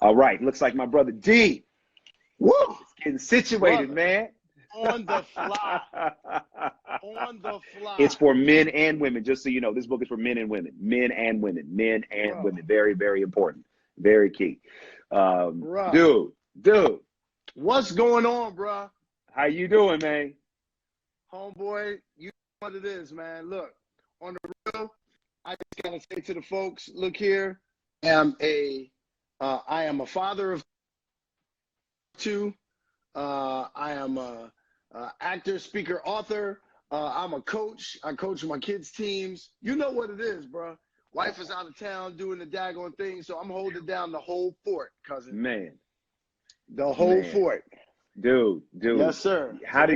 All right. Looks like my brother D. Woo! Is getting situated, Brother, man. on the fly. On the fly. It's for men and women, just so you know. This book is for men and women. Men and women. Men and Bro, women. Very, very important. Very key. bro. Dude. What's going on, bro? How you doing, man? Homeboy, you know what it is, man. Look, on the real, I just gotta say to the folks, look here, I am a father of two. I am a actor, speaker, author. I'm a coach. I coach my kids' teams. You know what it is, bro. Wife is out of town doing the daggone thing, so I'm holding down the whole fort, cousin. Man. The whole fort. Dude. Yes, sir. How do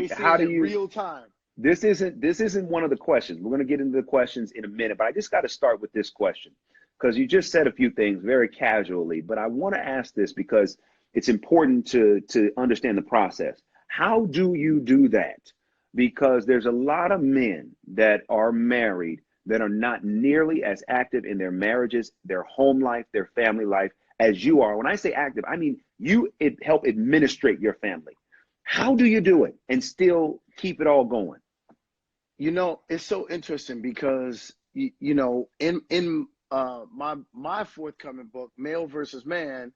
you real time? This isn't one of the questions. We're going to get into the questions in a minute, but I just got to start with this question because you just said a few things very casually, but I want to ask this because it's important to understand the process. How do you do that? Because there's a lot of men that are married that are not nearly as active in their marriages, their home life, their family life as you are. When I say active, I mean you help administrate your family. How do you do it and still keep it all going? You know, it's so interesting because you know, in my forthcoming book, Male versus Man,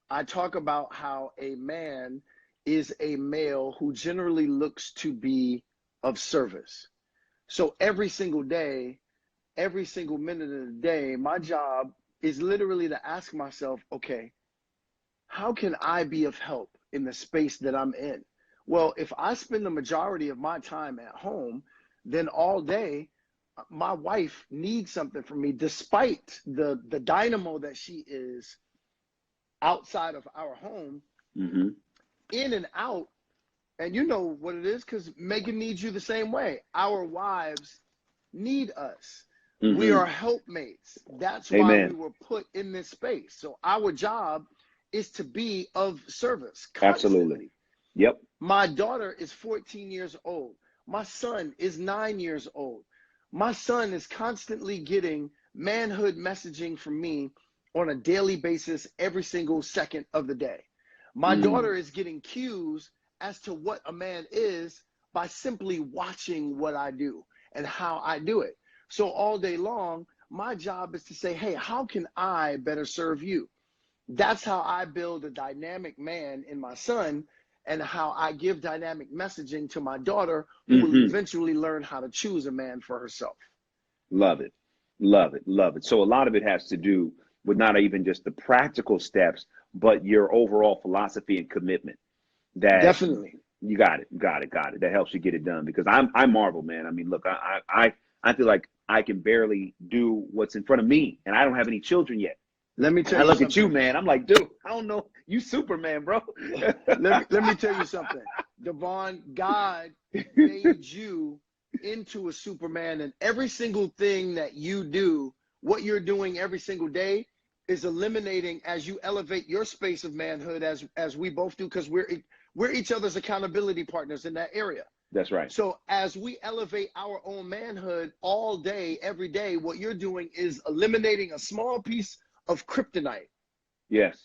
I talk about how a man is a male who generally looks to be of service. So every single day, every single minute of the day, my job is literally to ask myself, okay, how can I be of help in the space that I'm in? Well, if I spend the majority of my time at home, then all day, my wife needs something from me, despite the dynamo that she is outside of our home, in and out. And you know what it is, because Megan needs you the same way. Our wives need us. We are helpmates. That's why we were put in this space. So our job is to be of service constantly. Absolutely. Yep. My daughter is 14 years old. My son is 9 years old. My son is constantly getting manhood messaging from me on a daily basis, every single second of the day. My daughter is getting cues as to what a man is by simply watching what I do and how I do it. So all day long, my job is to say, hey, how can I better serve you? That's how I build a dynamic man in my son, and how I give dynamic messaging to my daughter, who will eventually learn how to choose a man for herself. Love it. So a lot of it has to do with not even just the practical steps, but your overall philosophy and commitment. That Definitely. You got it. That helps you get it done, because I marvel, man. I mean, look, I feel like I can barely do what's in front of me, and I don't have any children yet. Let me tell you something. I look something. at you, man. I'm like, dude, I don't know. You Superman, bro. let me tell you something. DeVon, God made you into a Superman, and every single thing that you do, what you're doing every single day, is eliminating as you elevate your space of manhood, as we both do, because we're each other's accountability partners in that area. That's right. So as we elevate our own manhood all day, every day, what you're doing is eliminating a small piece of kryptonite. Yes.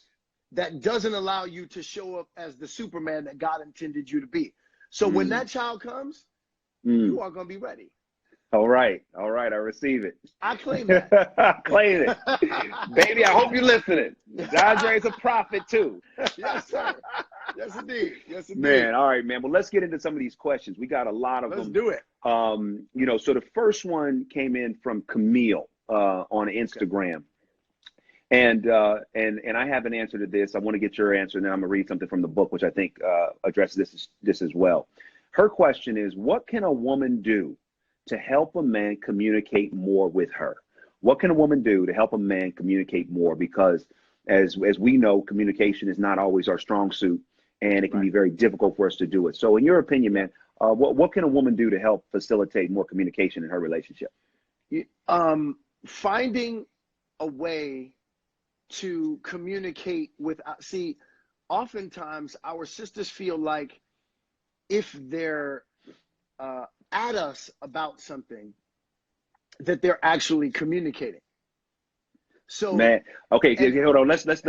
That doesn't allow you to show up as the Superman that God intended you to be. So when that child comes, you are going to be ready. All right. I receive it. I claim that. Claim it. Baby, I hope you're listening. Dondre's a prophet too. Yes, sir. Yes, indeed. Man, all right, man. Well, let's get into some of these questions. We got a lot of them. Let's do it. You know, so the first one came in from Camille on Instagram. Okay. And I have an answer to this. I want to get your answer, and then I'm going to read something from the book, which I think addresses this as well. Her question is, what can a woman do to help a man communicate more with her? What can a woman do to help a man communicate more? Because as we know, communication is not always our strong suit, and it can be very difficult for us to do it. So in your opinion, man, what can a woman do to help facilitate more communication in her relationship? Finding a way to communicate with, oftentimes our sisters feel like if they're at us about something, that they're actually communicating. So, Man, okay, and hold on. Let's just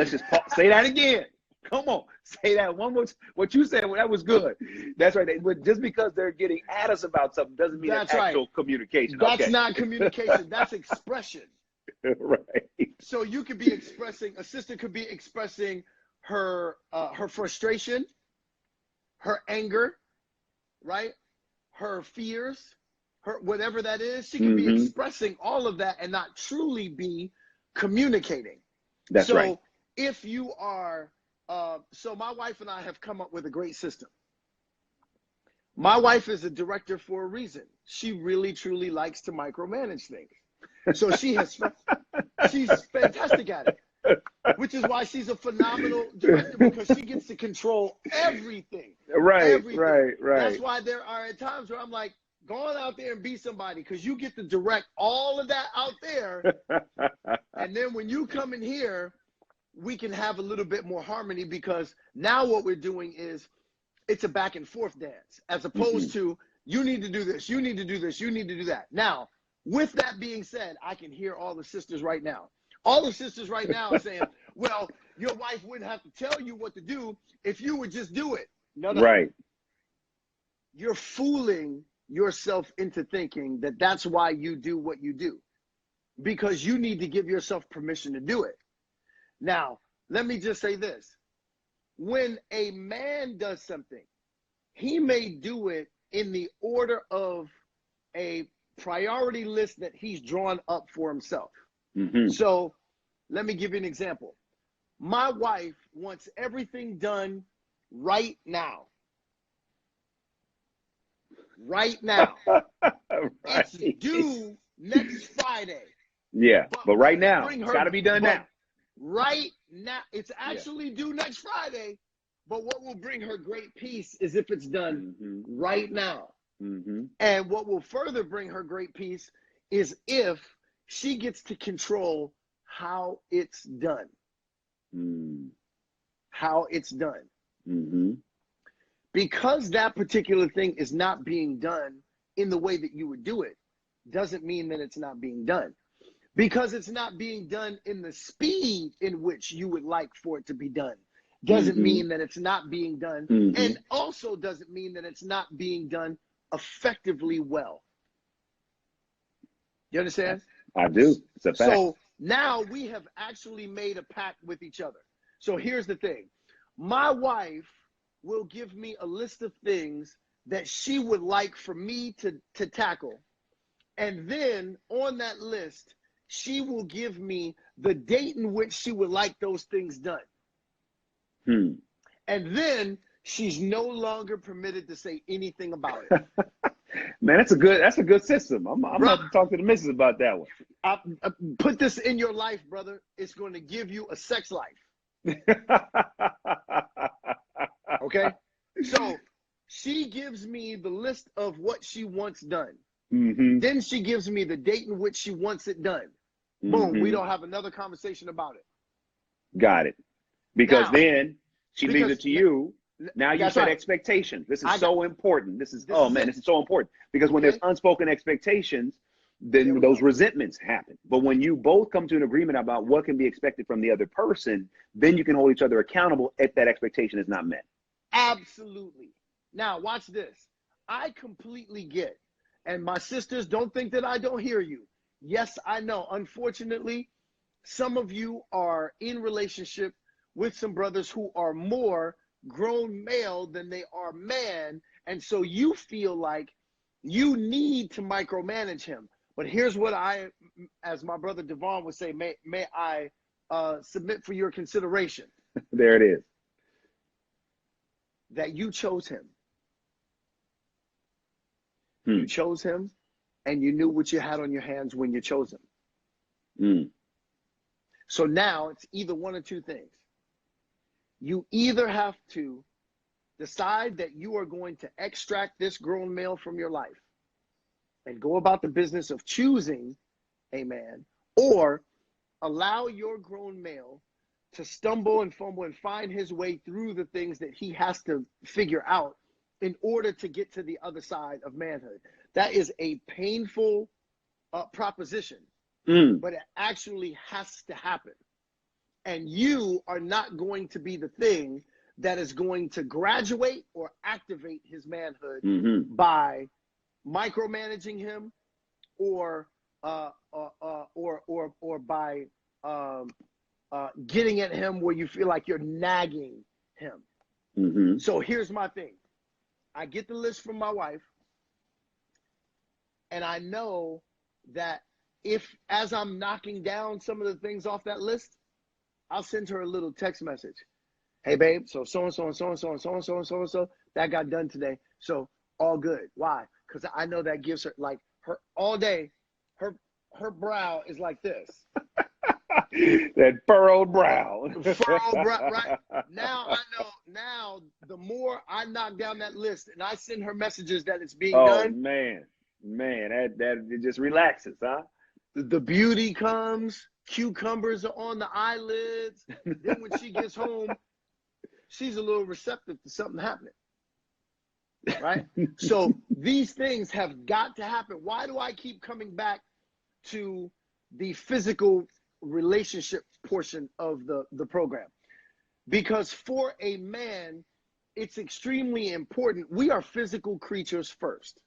say that again. Come on, say that one more. What you said, well, that was good. That's right. But just because they're getting at us about something doesn't mean it's that's right. actual communication. That's Okay. not communication. That's expression. Right. So you could be expressing, a sister could be expressing her frustration, her anger, right? Her fears, her whatever that is. She could be Mm-hmm. expressing all of that and not truly be communicating. That's right. So if you are, so my wife and I have come up with a great system. My wife is a director for a reason. She really truly likes to micromanage things. So she's fantastic at it, which is why she's a phenomenal director, because she gets to control everything. Right, Everything. right, That's right. why there are at times where I'm like, go on out there and be somebody, because you get to direct all of that out there. And then when you come in here, we can have a little bit more harmony, because now what we're doing is it's a back and forth dance, as opposed to you need to do this, you need to do this, you need to do that. Now, with that being said, I can hear all the sisters right now. All the sisters right now are saying, well, your wife wouldn't have to tell you what to do if you would just do it. No, no. Right. You're fooling yourself into thinking that that's why you do what you do, because you need to give yourself permission to do it. Now, let me just say this. When a man does something, he may do it in the order of a priority list that he's drawn up for himself. Mm-hmm. So let me give you an example. My wife wants everything done right now. Right now. Right. It's due next Friday. Yeah, but right now, it's got to be done now. Right now, it's actually due next Friday. But what will bring her great peace is if it's done right now. Mm-hmm. And what will further bring her great peace is if she gets to control how it's done. How it's done. Mm-hmm. Because that particular thing is not being done in the way that you would do it, doesn't mean that it's not being done. Because it's not being done in the speed in which you would like for it to be done, doesn't mean that it's not being done, and also doesn't mean that it's not being done effectively well. You understand? I do. It's a fact. So now we have actually made a pact with each other. So here's the thing. My wife will give me a list of things that she would like for me to tackle. And then on that list, she will give me the date in which she would like those things done. And then she's no longer permitted to say anything about it. Man, that's a good system. I'm gonna have to talk to the missus about that one. I put this in your life, brother. It's going to give you a sex life. Okay? So she gives me the list of what she wants done. Then she gives me the date in which she wants it done. Boom, we don't have another conversation about it. Got it. Because now, then she leaves it to you. Now you set right. expectations. This is so important. This is so important. Because when Okay. there's unspoken expectations, then those resentments happen. But when you both come to an agreement about what can be expected from the other person, then you can hold each other accountable if that expectation is not met. Absolutely. Now, watch this. I completely get, and my sisters, don't think that I don't hear you. Yes, I know. Unfortunately, some of you are in relationship with some brothers who are more grown male than they are man, and so you feel like you need to micromanage him. But here's what I, as my brother DeVon would say, may I submit for your consideration. There it is. That you chose him. You chose him, and you knew what you had on your hands when you chose him. So now it's either one of two things. You either have to decide that you are going to extract this grown male from your life and go about the business of choosing a man, or allow your grown male to stumble and fumble and find his way through the things that he has to figure out in order to get to the other side of manhood. That is a painful proposition. but it actually has to happen. And you are not going to be the thing that is going to graduate or activate his manhood by micromanaging him or by getting at him where you feel like you're nagging him. So here's my thing. I get the list from my wife, and I know that if, as I'm knocking down some of the things off that list, I'll send her a little text message. Hey, babe, so-and-so and so-and-so and so-and-so and so-and-so, that got done today. So all good. Why? Because I know that gives her, like, her all day, her brow is like this. That furrowed brow. Furrowed brow, right? Now I know, now the more I knock down that list and I send her messages that it's being done. Oh, man, that it just relaxes, huh? The beauty comes, cucumbers are on the eyelids. Then when she gets home, she's a little receptive to something happening, right? So these things have got to happen. Why do I keep coming back to the physical relationship portion of the program? Because for a man, it's extremely important. We are physical creatures first.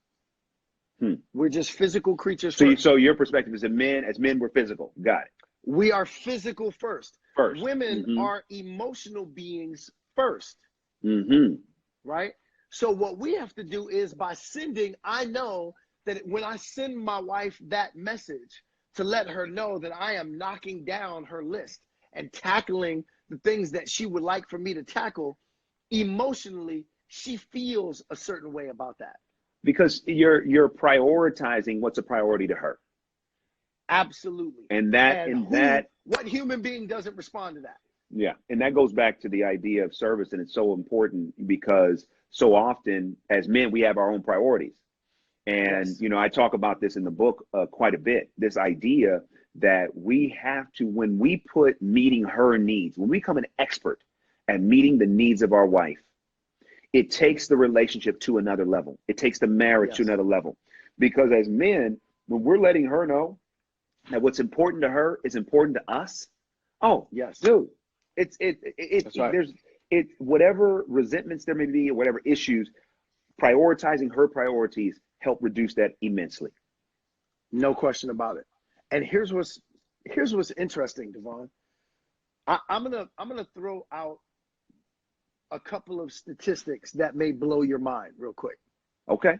We're just physical creatures first. So your perspective is that as men, we're physical. Got it. We are physical first. Women are emotional beings first. Right? So what we have to do is by sending, I know that when I send my wife that message to let her know that I am knocking down her list and tackling the things that she would like for me to tackle, emotionally, she feels a certain way about that. Because you're prioritizing what's a priority to her. Absolutely. And what human being doesn't respond to that? Yeah. And that goes back to the idea of service. And it's so important because so often as men, we have our own priorities. And, Yes. you know, I talk about this in the book quite a bit, this idea that we have to, when we put meeting her needs, when we become an expert at meeting the needs of our wife, it takes the relationship to another level. It takes the marriage to another level. Because as men, when we're letting her know that what's important to her is important to us, oh, yes, dude, whatever resentments there may be or whatever issues, prioritizing her priorities help reduce that immensely. No question about it. And here's what's interesting, DeVon. I'm gonna throw out a couple of statistics that may blow your mind real quick. Okay.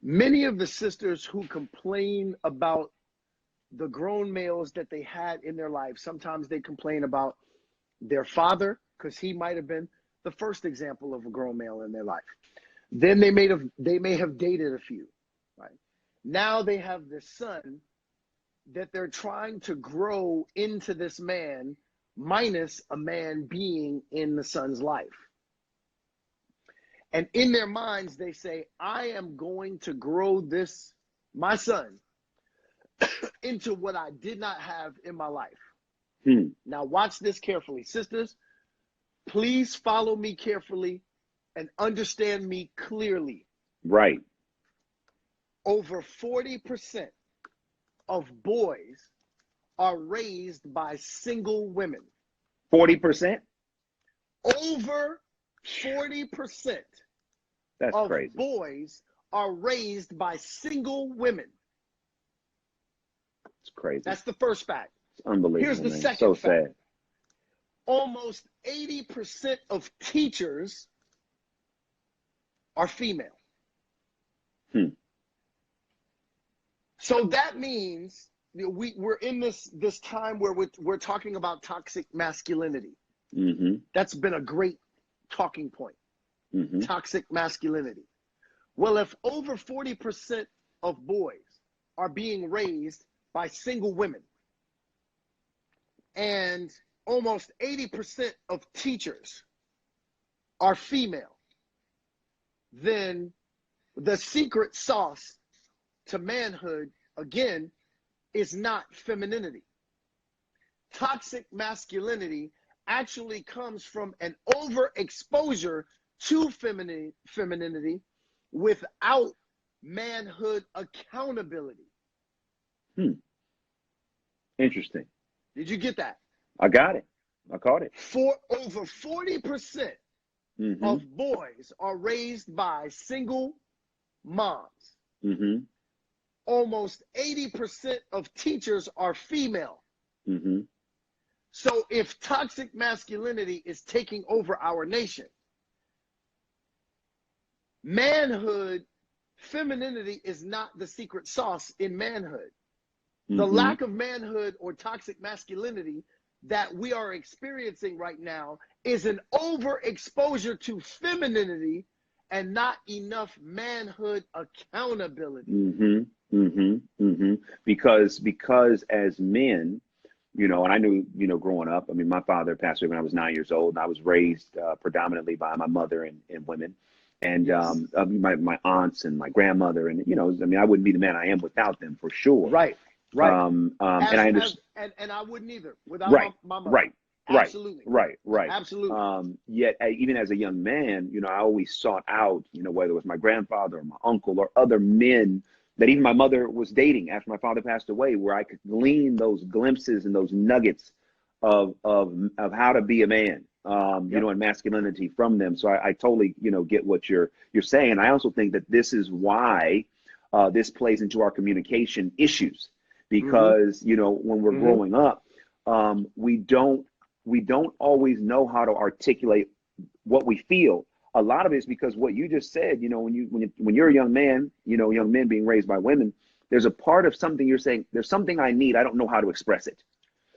Many of the sisters who complain about the grown males that they had in their life, sometimes they complain about their father because he might have been the first example of a grown male in their life. Then they may have dated a few, right? Now they have this son that they're trying to grow into this man, minus a man being in the son's life. And in their minds, they say, I am going to grow my son, into what I did not have in my life. Now watch this carefully. Sisters, please follow me carefully and understand me clearly. Right. Over 40% of boys are raised by single women. 40%? Over 40% of crazy. Boys are raised by single women. It's crazy. That's the first fact. It's unbelievable. Here's the second so fact. Sad. Almost 80% of teachers are female. So that means we're in this time where we're talking about toxic masculinity. That's been a great talking point. Toxic masculinity. Well, if over 40% of boys are being raised by single women and almost 80% of teachers are female, then the secret sauce to manhood, again, is not femininity. Toxic masculinity actually comes from an overexposure to femininity without manhood accountability. Interesting. Did you get that? I got it. I caught it. For over 40% Mm-hmm. of boys are raised by single moms. Mm-hmm. Almost 80% of teachers are female. Mm-hmm. So if toxic masculinity is taking over our nation, manhood, femininity is not the secret sauce in manhood. The Mm-hmm. lack of manhood or toxic masculinity that we are experiencing right now is an overexposure to femininity and not enough manhood accountability. Mm-hmm. Mm-hmm. Mm-hmm. Because as men, you know, and I knew, you know, growing up, I mean, my father passed away when I was 9 years old, and I was raised predominantly by my mother and women, and Yes. my aunts and my grandmother, and you know, I mean, I wouldn't be the man I am without them for sure. Right. Right. And I understand. And I wouldn't either without Right, my mother. right, right, Absolutely. right. Absolutely. Yet, even as a young man, you know, I always sought out, you know, whether it was my grandfather or my uncle or other men that even my mother was dating after my father passed away, where I could glean those glimpses and those nuggets of how to be a man, you Yep. know, and masculinity from them. So I totally, you know, get what you're saying. And I also think that this is why this plays into our communication issues, because you know, when we're growing up, we don't always know how to articulate what we feel. A lot of it is because what you just said, you know, when you're a young man, you know, young men being raised by women, there's a part of something you're saying, there's something I need, I don't know how to express it.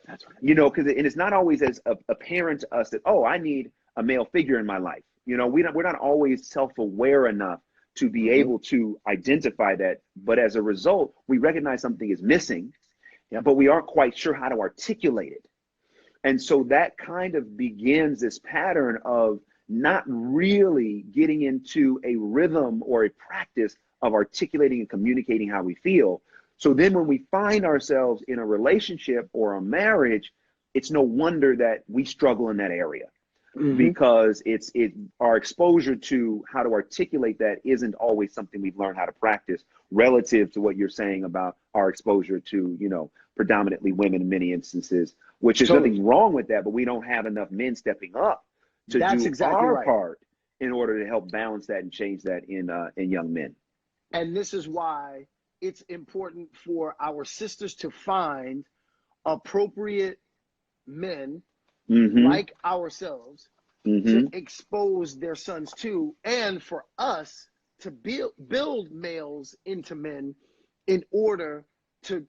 That's right. You know, because and it's not always as apparent to us that, oh, I need a male figure in my life. You know, we're not always self-aware enough to be able to identify that. But as a result, we recognize something is missing, but we aren't quite sure how to articulate it. And so that kind of begins this pattern of not really getting into a rhythm or a practice of articulating and communicating how we feel. So then when we find ourselves in a relationship or a marriage, it's no wonder that we struggle in that area, because our exposure to how to articulate that isn't always something we've learned how to practice, relative to what you're saying about our exposure to, you know, predominantly women in many instances, which is Totally. nothing wrong with that, but we don't have enough men stepping up to That's do exactly our right. part in order to help balance that and change that in young men. And this is why it's important for our sisters to find appropriate men like ourselves to expose their sons to, and for us to build males into men in order to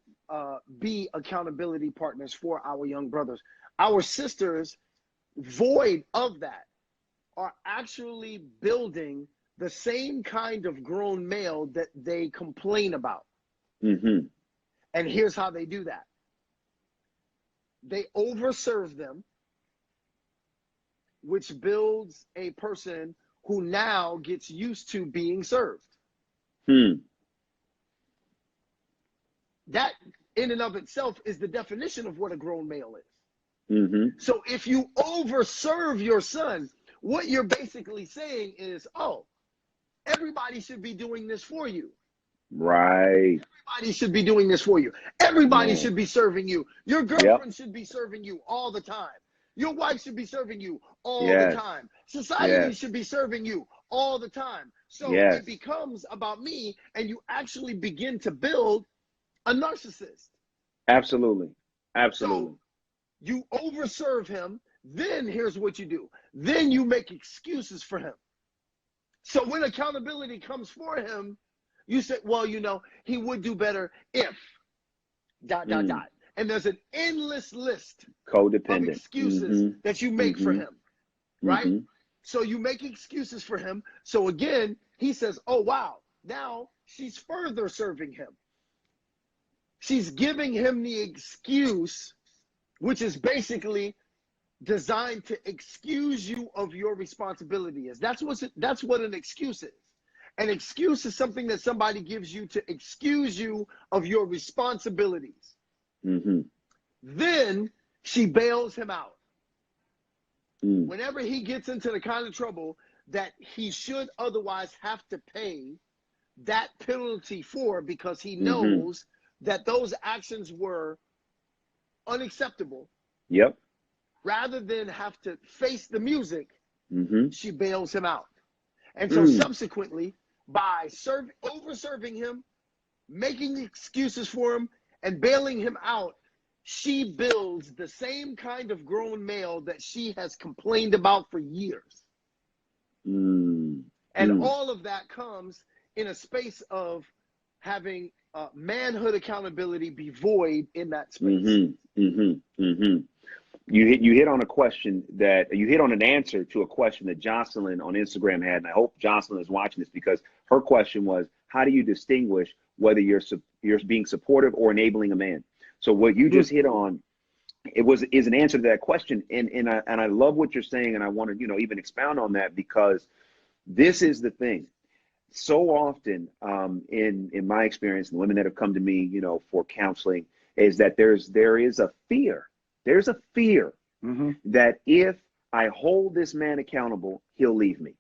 be accountability partners for our young brothers. Our sisters, void of that, are actually building the same kind of grown male that they complain about. And here's how they do that. They overserve them, which builds a person who now gets used to being served. That in and of itself is the definition of what a grown male is. So if you overserve your son, what you're basically saying is, oh, everybody should be doing this for you. Right. Everybody should be doing this for you. Everybody should be serving you. Your girlfriend should be serving you all the time. Your wife should be serving you all the time. Society should be serving you all the time. So it becomes about me, and you actually begin to build a narcissist. Absolutely. Absolutely. So you overserve him. Then here's what you do. Then you make excuses for him. So when accountability comes for him, you say, well, you know, he would do better if ... And there's an endless list Codependent of excuses that you make for him, right? So you make excuses for him. So again, he says, oh, wow, now she's further serving him. She's giving him the excuse, which is basically designed to excuse you of your responsibility. That's what an excuse is. An excuse is something that somebody gives you to excuse you of your responsibilities. Then she bails him out. Whenever he gets into the kind of trouble that he should otherwise have to pay that penalty for, because he knows that those actions were unacceptable. Yep. Rather than have to face the music, she bails him out. And so subsequently, by over-serving him, making excuses for him, and bailing him out, she builds the same kind of grown male that she has complained about for years. And all of that comes in a space of having manhood accountability be void in that space. You hit on a question that you hit on an answer to a question that Jocelyn on Instagram had, and I hope Jocelyn is watching this, because her question was, how do you distinguish whether you're being supportive or enabling a man? So what you just hit on, is an answer to that question, and I love what you're saying, and I want to even expound on that, because this is the thing. So often, in my experience, and the women that have come to me, for counseling, is that there is a fear. There's a fear that if I hold this man accountable, he'll leave me.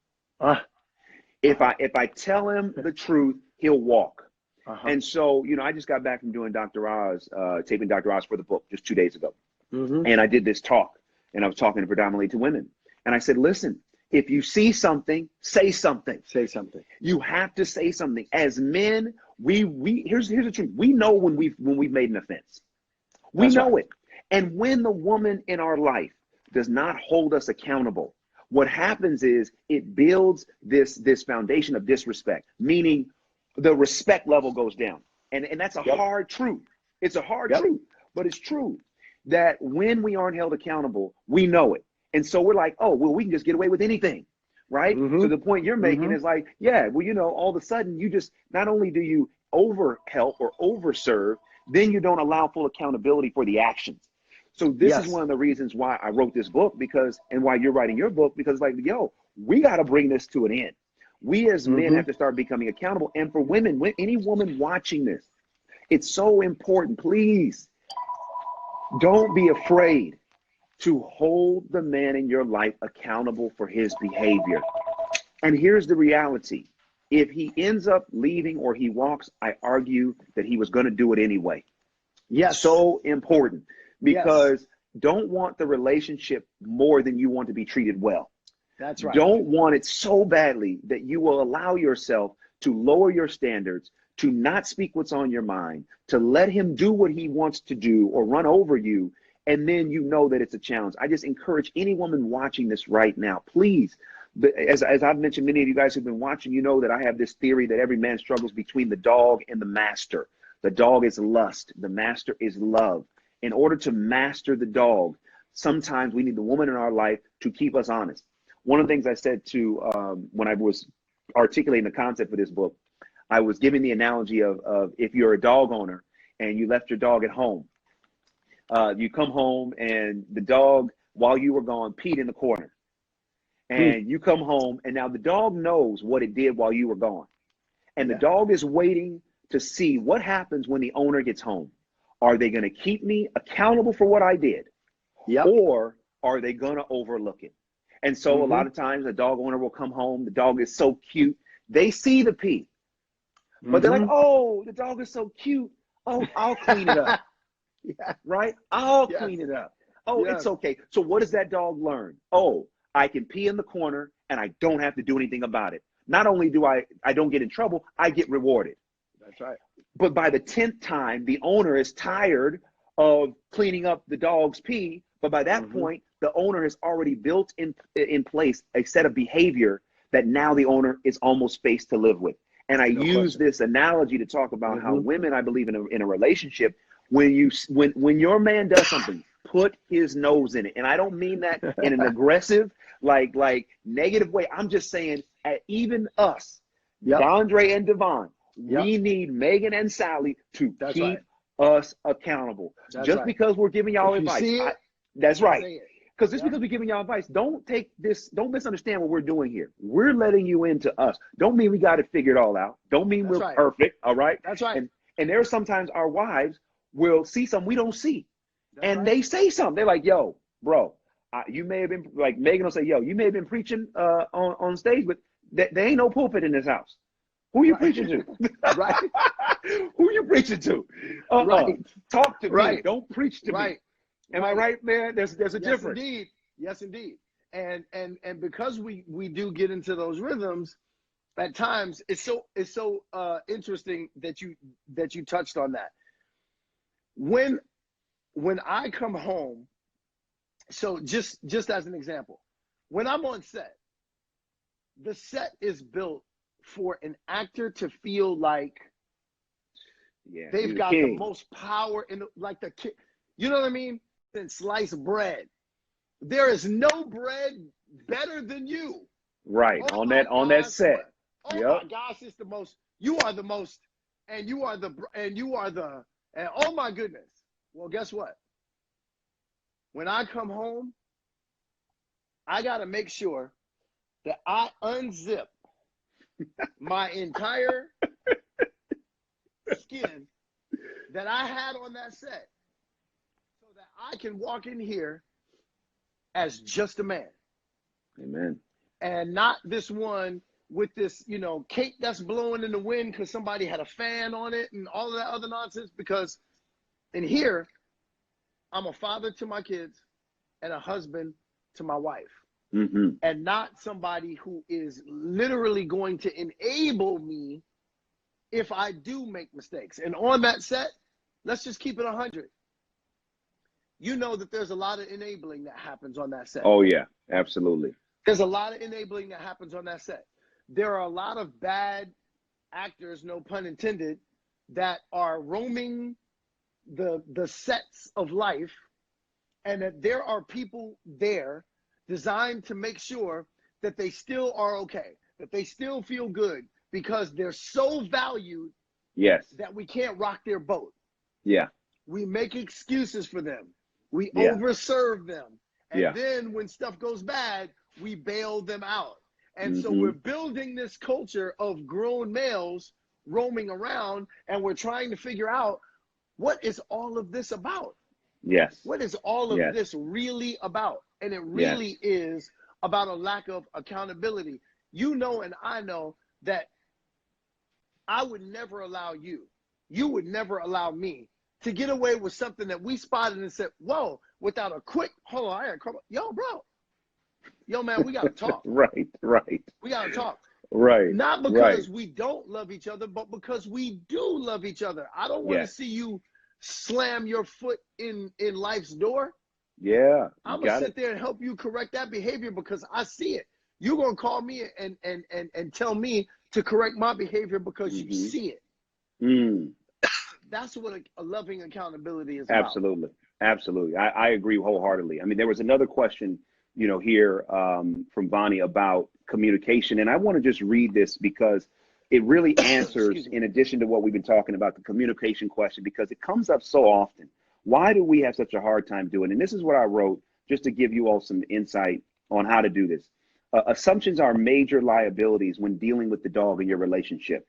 If I tell him the truth, he'll walk. And so, I just got back from doing Dr. Oz, taping Dr. Oz for the book just 2 days ago. And I did this talk, and I was talking predominantly to women. And I said, listen, if you see something, say something. Say something. You have to say something. As men, here's the truth. We know when we've made an offense. We know it. And when the woman in our life does not hold us accountable, what happens is it builds this foundation of disrespect, meaning the respect level goes down. And that's a hard truth. It's a hard truth, but it's true that when we aren't held accountable, we know it. And so we're like, oh, well, we can just get away with anything, right? So the point you're making is like, yeah, well, all of a sudden you just, not only do you overhelp or overserve, then you don't allow full accountability for the actions. So this is one of the reasons why I wrote this book, and why you're writing your book, because like, we got to bring this to an end. We as men have to start becoming accountable. And for women, any woman watching this, it's so important. Please don't be afraid to hold the man in your life accountable for his behavior. And here's the reality. If he ends up leaving or he walks, I argue that he was going to do it anyway. Yes. So important. Because don't want the relationship more than you want to be treated well. That's right. Don't want it so badly that you will allow yourself to lower your standards, to not speak what's on your mind, to let him do what he wants to do or run over you, and then that it's a challenge. I just encourage any woman watching this right now, please, as I've mentioned, many of you guys who've been watching, that I have this theory that every man struggles between the dog and the master. The dog is lust. The master is love. In order to master the dog, sometimes we need the woman in our life to keep us honest. One of the things I said when I was articulating the concept for this book, I was giving the analogy of if you're a dog owner and you left your dog at home, you come home and the dog, while you were gone, peed in the corner. And you come home and now the dog knows what it did while you were gone. And the dog is waiting to see what happens when the owner gets home. Are they going to keep me accountable for what I did? Or are they going to overlook it? And so a lot of times a dog owner will come home. The dog is so cute. They see the pee, but they're like, oh, the dog is so cute. Oh, I'll clean it up. Right? I'll clean it up. Oh, it's okay. So what does that dog learn? Oh, I can pee in the corner and I don't have to do anything about it. Not only do I don't get in trouble, I get rewarded. That's right. But by the 10th time, the owner is tired of cleaning up the dog's pee. But by that point, the owner has already built in place a set of behavior that now the owner is almost faced to live with. And I use this analogy to talk about how women, I believe, in a relationship, when your man does something, put his nose in it. And I don't mean that in an aggressive, like negative way. I'm just saying, even us, Dondre and DeVon, we need Megan and Sally to keep us accountable. Just because we're giving y'all advice. That's right. Because just because we're giving y'all advice, don't misunderstand what we're doing here. We're letting you into us. Don't mean we got it figured all out. Don't mean we're perfect. All right. That's right. And there are sometimes our wives will see something we don't see. They say something. They're like, yo, bro, you may have been, like Megan will say, yo, you may have been preaching on stage, but there ain't no pulpit in this house. Who you preaching to? Who you preaching to? Talk to me. Don't preach to me. Am I right, man? There's a Yes, difference. indeed. Yes, indeed. And because we do get into those rhythms, at times it's so interesting that you touched on that. When I come home, so just as an example, when I'm on set, the set is built for an actor to feel like they've got the most power in like the kid. You know what I mean? Than sliced bread. There is no bread better than you. Right. Oh on that set. Oh my gosh, it's the most. You are the most, and you are the, and oh my goodness. Well, guess what? When I come home, I got to make sure that I unzip my entire skin that I had on that set so that I can walk in here as just a man. Amen. And not this one with this, cape that's blowing in the wind because somebody had a fan on it and all of that other nonsense. Because in here, I'm a father to my kids and a husband to my wife. Mm-hmm. And not somebody who is literally going to enable me if I do make mistakes. And on that set, let's just keep it 100. You know that there's a lot of enabling that happens on that set. Oh, yeah, absolutely. There's a lot of enabling that happens on that set. There are a lot of bad actors, no pun intended, that are roaming the sets of life, and that there are people there designed to make sure that they still are okay, that they still feel good, because they're so valued that we can't rock their boat. Yeah. We make excuses for them. We overserve them. And then when stuff goes bad, we bail them out. And so we're building this culture of grown males roaming around, and we're trying to figure out, what is all of this about? Yes. What is all of this really about? And it really is about a lack of accountability. You know, and I know that I would never allow you would never allow me to get away with something that we spotted and said, whoa, without a quick, hold on, I gotta come, yo, bro. Yo, man, we gotta talk. Right. We gotta talk. Right. Not because we don't love each other, but because we do love each other. I don't want to see you slam your foot in life's door. Yeah. I'm gonna sit there and help you correct that behavior because I see it. You're gonna call me and tell me to correct my behavior because you see it. That's what a loving accountability is about. Absolutely. I agree wholeheartedly. I mean, there was another question, here from Bonnie about communication. And I want to just read this because it really answers, in addition to what we've been talking about, the communication question, because it comes up so often. Why do we have such a hard time doing it? And this is what I wrote just to give you all some insight on how to do this. Assumptions are major liabilities when dealing with the dog in your relationship.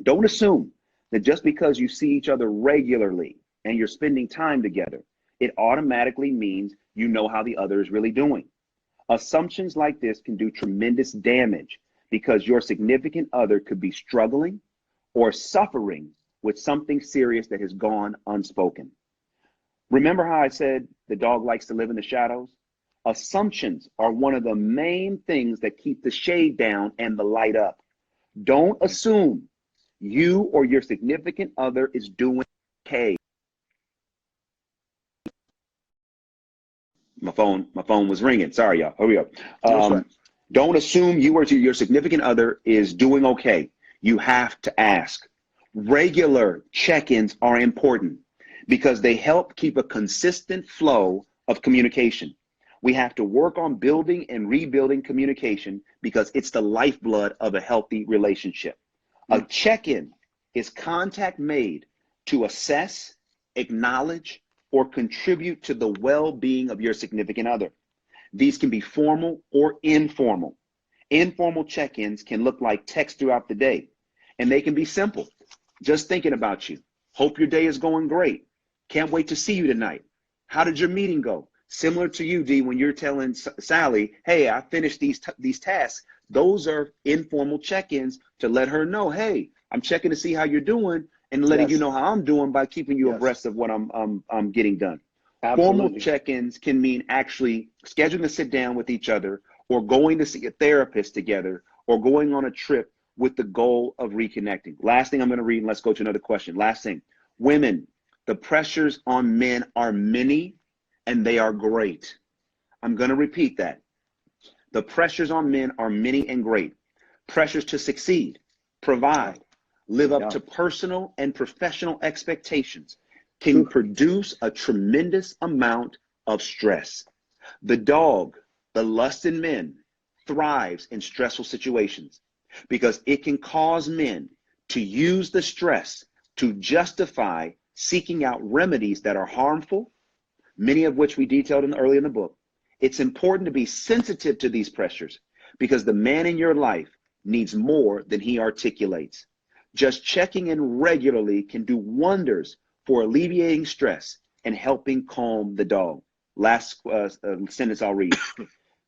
Don't assume that just because you see each other regularly and you're spending time together, it automatically means you know how the other is really doing. Assumptions like this can do tremendous damage because your significant other could be struggling or suffering with something serious that has gone unspoken. Remember how I said the dog likes to live in the shadows? Assumptions are one of the main things that keep the shade down and the light up. Don't assume you or your significant other is doing okay. My phone was ringing. Sorry, y'all. Hurry up. Don't assume you or your significant other is doing okay. You have to ask. Regular check-ins are important because they help keep a consistent flow of communication. We have to work on building and rebuilding communication because it's the lifeblood of a healthy relationship. A check-in is contact made to assess, acknowledge, or contribute to the well-being of your significant other. These can be formal or informal. Informal check-ins can look like text throughout the day, and they can be simple. Just thinking about you. Hope your day is going great. Can't wait to see you tonight. How did your meeting go? Similar to you, D, when you're telling Sally, hey, I finished these tasks. Those are informal check-ins to let her know, hey, I'm checking to see how you're doing and letting you know how I'm doing by keeping you abreast of what I'm getting done. Formal Absolutely. check-ins can mean actually scheduling to sit down with each other, or going to see a therapist together, or going on a trip with the goal of reconnecting. Last thing I'm going to read, and let's go to another question. Last thing. Women, the pressures on men are many and they are great. I'm going to repeat that. The pressures on men are many and great. Pressures to succeed, Yeah. provide, live up Yeah. to personal and professional expectations can True. produce a tremendous amount of stress. The dog, the lust in men, thrives in stressful situations because it can cause men to use the stress to justify seeking out remedies that are harmful, many of which we detailed early in the book. It's important to be sensitive to these pressures because the man in your life needs more than he articulates. Just checking in regularly can do wonders for alleviating stress and helping calm the dog. Last sentence I'll read.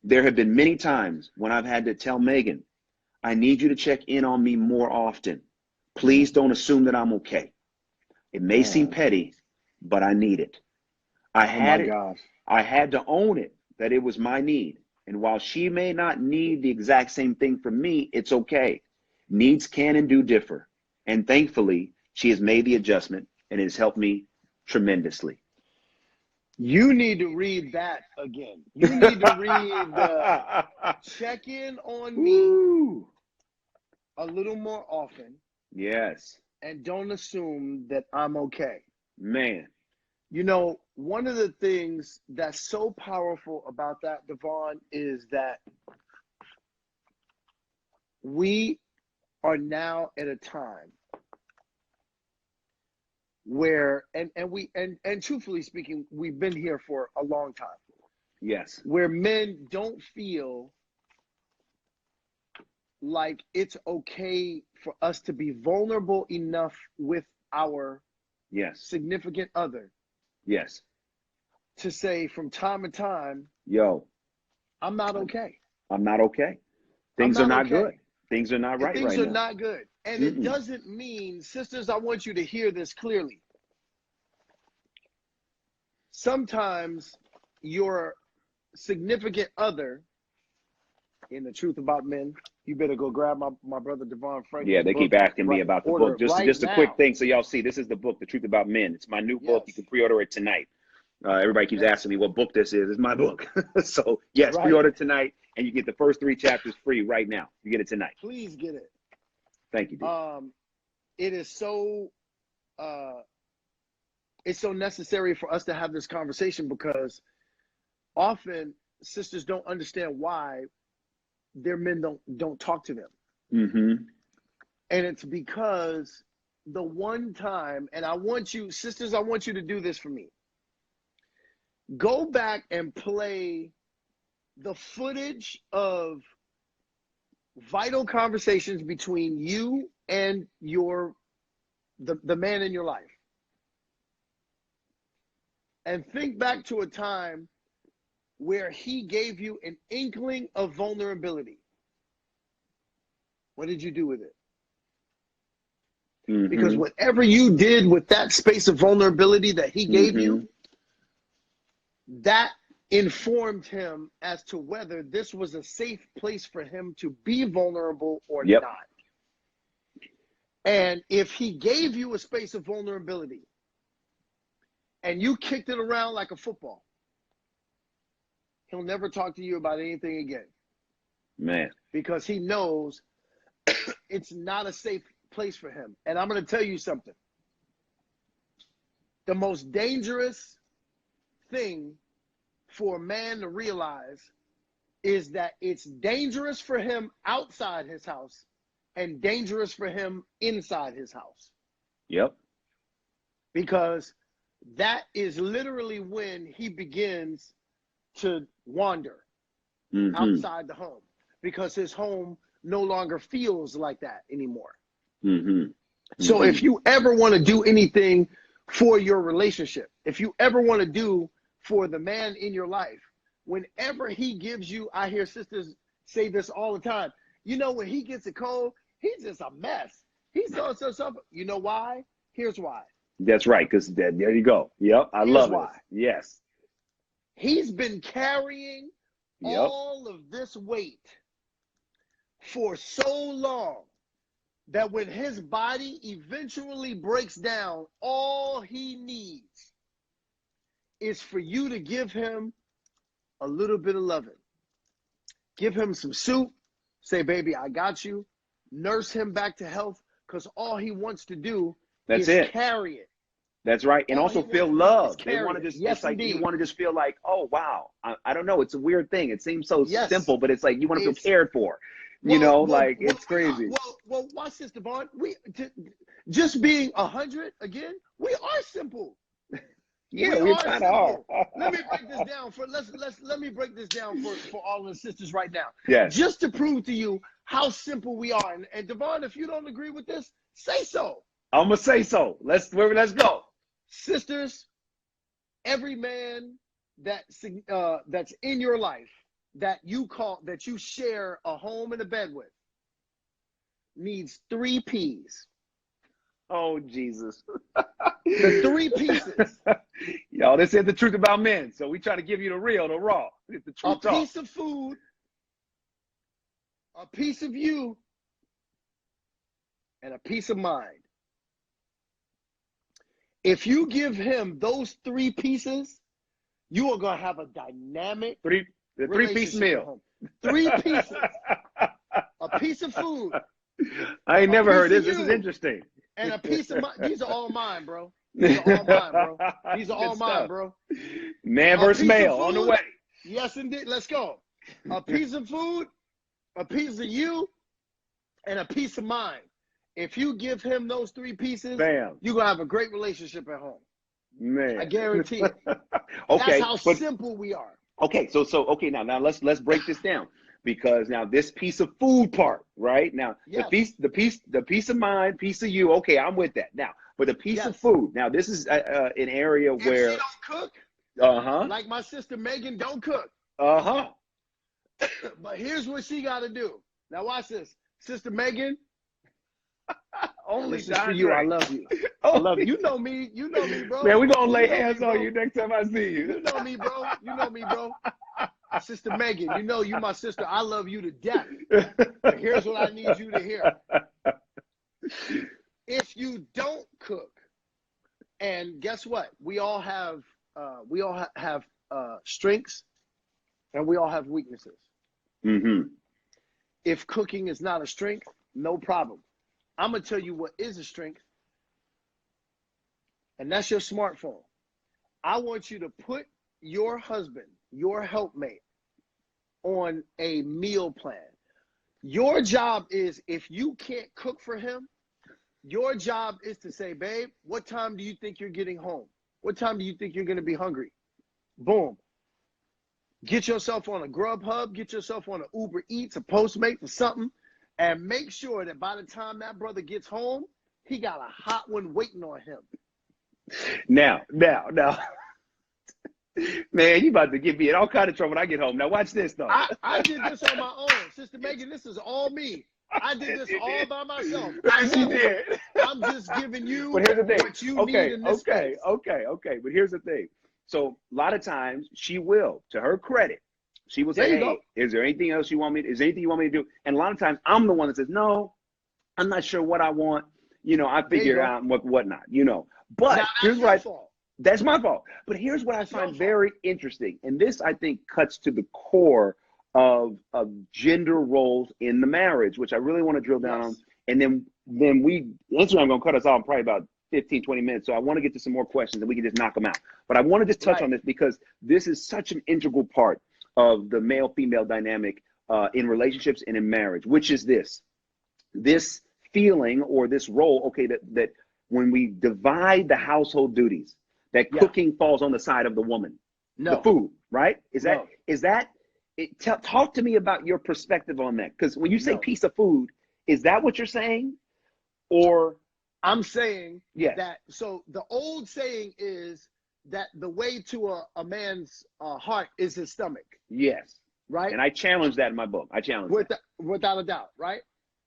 There have been many times when I've had to tell Megan, I need you to check in on me more often. Please don't assume that I'm okay. It may seem Man. petty, but I need it. I Oh my had it. gosh. I had to own it, that it was my need. And while she may not need the exact same thing from me, it's okay. Needs can and do differ. And thankfully, she has made the adjustment and it has helped me tremendously. You need to read that again. You need to read the check in on me Woo. a little more often Yes, and don't assume that I'm okay. man. You know, one of the things that's so powerful about that, DeVon, is that we are now at a time where and truthfully speaking, we've been here for a long time, Yes, where men don't feel like it's okay for us to be vulnerable enough with our yes, significant other yes. to say from time to time, Yo, I'm not okay. I'm not okay. I'm Things are not not good. okay. Things are not And right things right are now. not good. And it Mm-mm. doesn't mean, sisters, I want you to hear this clearly. Sometimes your significant other, in The Truth About Men, you better go grab my brother DeVon Yeah, Franklin's they book keep asking me right about the order book. it right Just a quick now. thing, so y'all see. This is the book, The Truth About Men. It's my new book. You Yes. can pre-order it tonight. Everybody keeps Yes. asking me what book this is. It's my book. So yes, Right. pre-order tonight, and you get the first 3 chapters free right now. You get it tonight. Please get it. Thank you, D. It is so it's so necessary for us to have this conversation because often sisters don't understand why their men don't talk to them. Mm-hmm. And it's because the one time, and I want you, sisters, I want you to do this for me. Go back and play the footage of vital conversations between you and the man in your life. And think back to a time where he gave you an inkling of vulnerability. What did you do with it? Mm-hmm. Because whatever you did with that space of vulnerability that he gave you, that informed him as to whether this was a safe place for him to be vulnerable or Yep. not. And if he gave you a space of vulnerability and you kicked it around like a football, he'll never talk to you about anything again. Man. Because he knows it's not a safe place for him. And I'm going to tell you something. The most dangerous thing for a man to realize is that it's dangerous for him outside his house and dangerous for him inside his house. Yep. Because that is literally when he begins to wander outside the home because his home no longer feels like that anymore. So if you ever want to do anything for your relationship, if you ever want to do for the man in your life, whenever he gives you, I hear sisters say this all the time, you know, when he gets a cold, he's just a mess. He's so. You know why? Here's why. That's right, because there you go. Yep, I Here's love why. it. Yes. He's been carrying Yep. all of this weight for so long that when his body eventually breaks down, all he needs is for you to give him a little bit of loving. Give him some soup. Say, baby, I got you. Nurse him back to health, because all he wants to do That's is it. carry it. That's right. And All he also wants feel to do is loved. They carry want to it. just, Yes, it's like you indeed. want to just feel like, oh, wow. I don't know. It's a weird thing. It seems so Yes. simple, but it's like you want to feel It's cared for. You know, like it's crazy. Well, watch this, DeVon. Just being 100 again. We are simple. Yeah, we kind of are. Let me break this down let me break this down for all the sisters right now. Yes. Just to prove to you how simple we are. And DeVon, if you don't agree with this, say so. I'm gonna say so. Let's go. Sisters, every man that's in your life that you share a home and a bed with needs 3 P's. Oh, Jesus. The 3 pieces. Y'all, this is the truth about men. So we try to give you the real, the raw. It's the truth. A piece of food, a piece of you, and a piece of mind. If you give him those 3 pieces, you are going to have a dynamic the 3-piece meal. 3 pieces. A piece of food. I ain't never heard this. This is interesting. And a piece of mind. These are all mine, bro. These are all mine, bro. These are all mine, bro. Man versus male on the way. Yes, indeed. Let's go. A piece of food, a piece of you, and a piece of mind. If you give him those 3 pieces, bam, you're going to have a great relationship at home. Man. I guarantee it. Okay. That's how simple we are. Okay, so okay, now let's break this down, because now this piece of food part, right? Now yes. the piece of mind, piece of you, okay, I'm with that. Now, but the piece yes. of food, now this is an area where if she don't cook, like my sister Megan don't cook. But here's what she got to do. Now watch this, Sister Megan. Only this is for you. I love you. I love you. You know me, bro. Man, we're gonna lay hands on you next time I see you. You know me, bro. Sister Megan, you know you my sister. I love you to death. But here's what I need you to hear. If you don't cook, and guess what? We all have strengths, and we all have weaknesses. Mm-hmm. If cooking is not a strength, no problem. I'm going to tell you what is a strength, and that's your smartphone. I want you to put your husband, your helpmate, on a meal plan. Your job is, if you can't cook for him, your job is to say, babe, what time do you think you're getting home? What time do you think you're going to be hungry? Boom. Get yourself on a Grubhub, get yourself on an Uber Eats, a Postmates, or something. And make sure that by the time that brother gets home, he got a hot one waiting on him. Now. Man, you about to get me in all kind of trouble when I get home. Now watch this, though. I did this on my own. Sister Megan, this is all me. I did this all by myself. Yes, you did. I'm just giving you but here's the thing. What you need in this space. Okay. But here's the thing. So a lot of times she will, to her credit, she will say, hey, is there anything else you want me to, is there anything you want me to do? And a lot of times I'm the one that says, no, I'm not sure what I want. You know, I figure it out and whatnot, you know. But here's what that's my fault. But here's what I find very interesting. And this, I think, cuts to the core of gender roles in the marriage, which I really want to drill down on. And then Instagram going to cut us off in probably about 15, 20 minutes. So I want to get to some more questions and we can just knock them out. But I want to just touch on this because this is such an integral part of the male-female dynamic in relationships and in marriage, which is this feeling or this role, okay, that when we divide the household duties, that cooking falls on the side of the woman. The food, right? Talk to me about your perspective on that. Because when you say piece of food, is that what you're saying? Or I'm saying that, so the old saying is that the way to a man's heart is his stomach. Yes. Right? And I challenge that in my book. I challenge that. Without a doubt, right?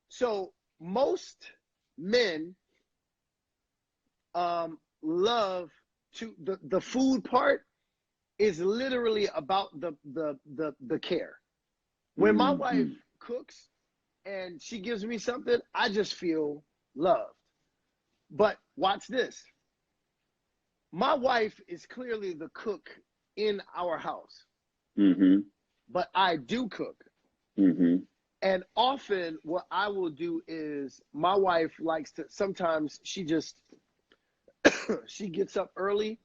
So most men love to the food part is literally about the care. When my wife cooks and she gives me something, I just feel loved. But watch this. My wife is clearly the cook in our house, but I do cook. And often what I will do is my wife likes to, sometimes she just, she gets up early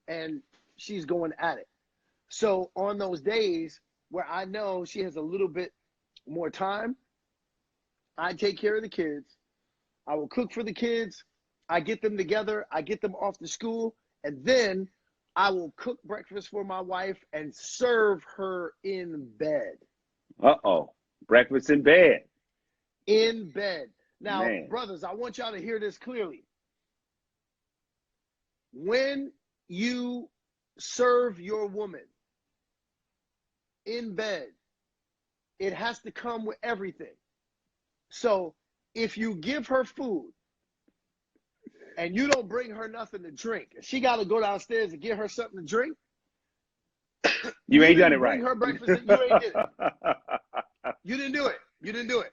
and she's going at it. So on those days where I know she has a little bit more time, I take care of the kids. I will cook for the kids. I get them together. I get them off to school. And then I will cook breakfast for my wife and serve her in bed. Uh-oh. Breakfast in bed. In bed. Now, Man. brothers, I want y'all to hear this clearly. When you serve your woman in bed, it has to come with everything. So if you give her food and you don't bring her nothing to drink, she got to go downstairs and get her something to drink, you ain't done it right. Bring her breakfast, you ain't did it. You didn't do it. You didn't do it.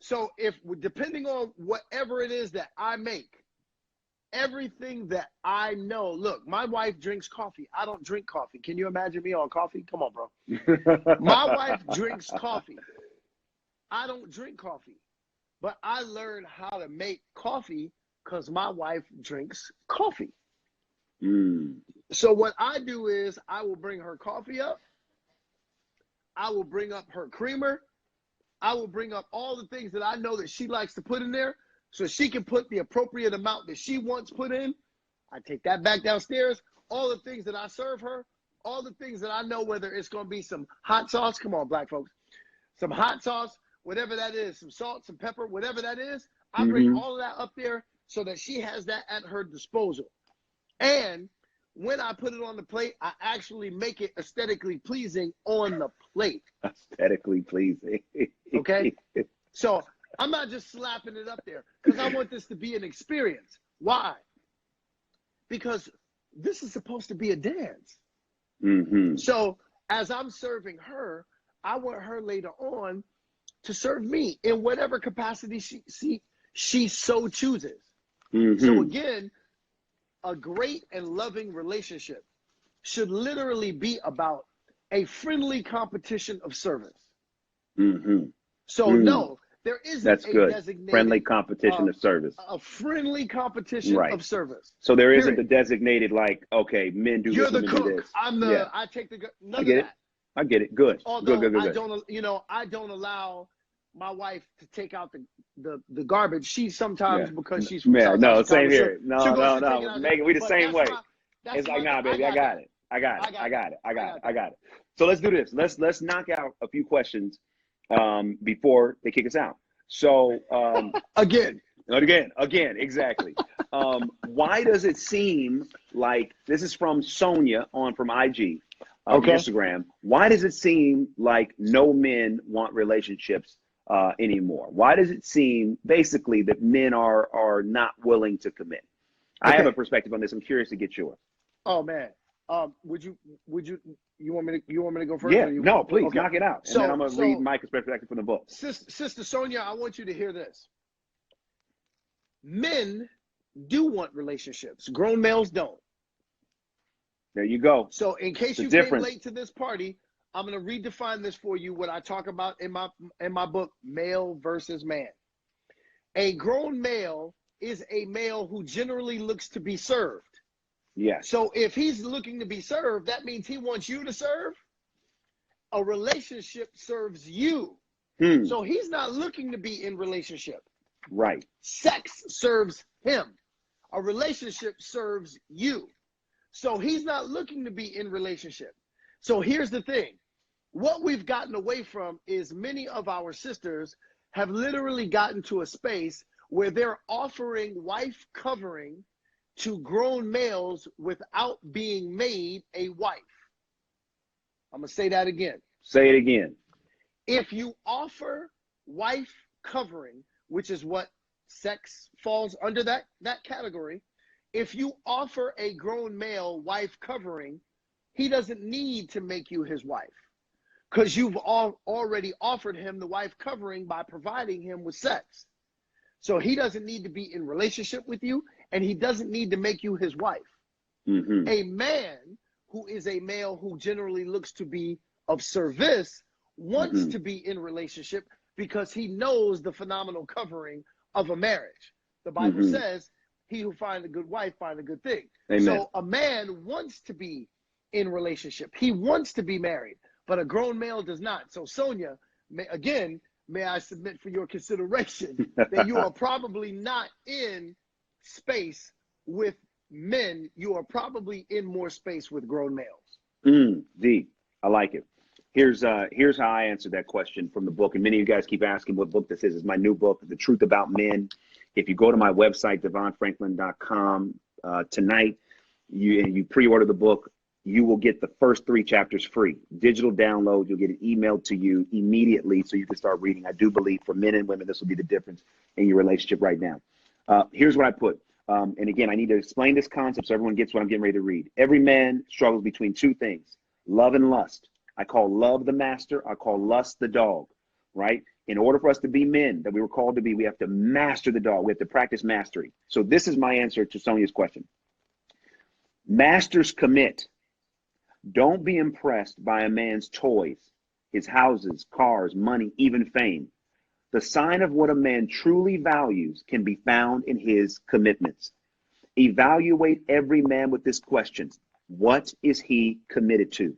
So if, depending on whatever it is that I make, everything that I know, look, my wife drinks coffee. I don't drink coffee. Can you imagine me on coffee? Come on, bro. My wife drinks coffee. I don't drink coffee, but I learned how to make coffee because my wife drinks coffee. So what I do is I will bring her coffee up. I will bring up her creamer. I will bring up all the things that I know that she likes to put in there so she can put the appropriate amount that she wants put in. I take that back downstairs. All the things that I serve her, all the things that I know, whether it's going to be some hot sauce. Come on, black folks. Some hot sauce, whatever that is, some salt, some pepper, whatever that is. I bring all of that up there so that she has that at her disposal. And when I put it on the plate, I actually make it aesthetically pleasing on the plate. Aesthetically pleasing. Okay? So I'm not just slapping it up there because I want this to be an experience. Why? Because this is supposed to be a dance. So as I'm serving her, I want her later on to serve me in whatever capacity she so chooses. So again, a great and loving relationship should literally be about a friendly competition of service. So no, there isn't That's good. Designated Friendly competition of service. A friendly competition of service. So there isn't the designated, like, okay, men do You're this, the women cook. do this. I'm the. I take the. None I get of that. I get it. Good. Although good. I don't, I don't allow my wife to take out the garbage. She sometimes, because she's from South no, Africa, same here. No. Megan, we the same way. It's like, nah, baby, I got it. I got it. So let's do this. Let's knock out a few questions before they kick us out. So again, exactly. Why does it seem like, this is from Sonia from IG, Instagram. Why does it seem like no men want relationships anymore? Why does it seem basically that men are not willing to commit? I have a perspective on this. I'm curious to get yours. Oh man. Would you want me to go first? Yeah, no, please knock it out. And then I'm gonna read Mike's perspective from the book. Sister Sonia, I want you to hear this. Men do want relationships. Grown males don't. There you go. So in case you came late to this party, I'm going to redefine this for you, what I talk about in my book, Male versus Man. A grown male is a male who generally looks to be served. Yes. So if he's looking to be served, that means he wants you to serve. A relationship serves you. So he's not looking to be in relationship. Right. Sex serves him. A relationship serves you. So he's not looking to be in relationship. So here's the thing. What we've gotten away from is many of our sisters have literally gotten to a space where they're offering wife covering to grown males without being made a wife. I'm going to say that again. Say it again. If you offer wife covering, which is what sex falls under that category, if you offer a grown male wife covering, he doesn't need to make you his wife, because you've already offered him the wife covering by providing him with sex. So he doesn't need to be in relationship with you, and he doesn't need to make you his wife. Mm-hmm. A man who is a male who generally looks to be of service wants Mm-hmm. to be in relationship because he knows the phenomenal covering of a marriage. The Bible Mm-hmm. says, he who finds a good wife finds a good thing. Amen. So a man wants to be in relationship. He wants to be married, but a grown male does not. So Sonia, may I submit for your consideration that you are probably not in space with men. You are probably in more space with grown males. D, I like it. Here's how I answered that question from the book. And many of you guys keep asking what book this is. It's my new book, The Truth About Men. If you go to my website, DeVonFranklin.com, tonight, you pre-order the book, you will get the first 3 chapters free. Digital download, you'll get it emailed to you immediately so you can start reading. I do believe for men and women, this will be the difference in your relationship right now. Here's what I put. And again, I need to explain this concept so everyone gets what I'm getting ready to read. Every man struggles between 2 things, love and lust. I call love the master. I call lust the dog, right? In order for us to be men that we were called to be, we have to master the dog. We have to practice mastery. So this is my answer to Sonia's question. Masters commit. Don't be impressed by a man's toys, his houses, cars, money, even fame. The sign of what a man truly values can be found in his commitments. Evaluate every man with this question. What is he committed to?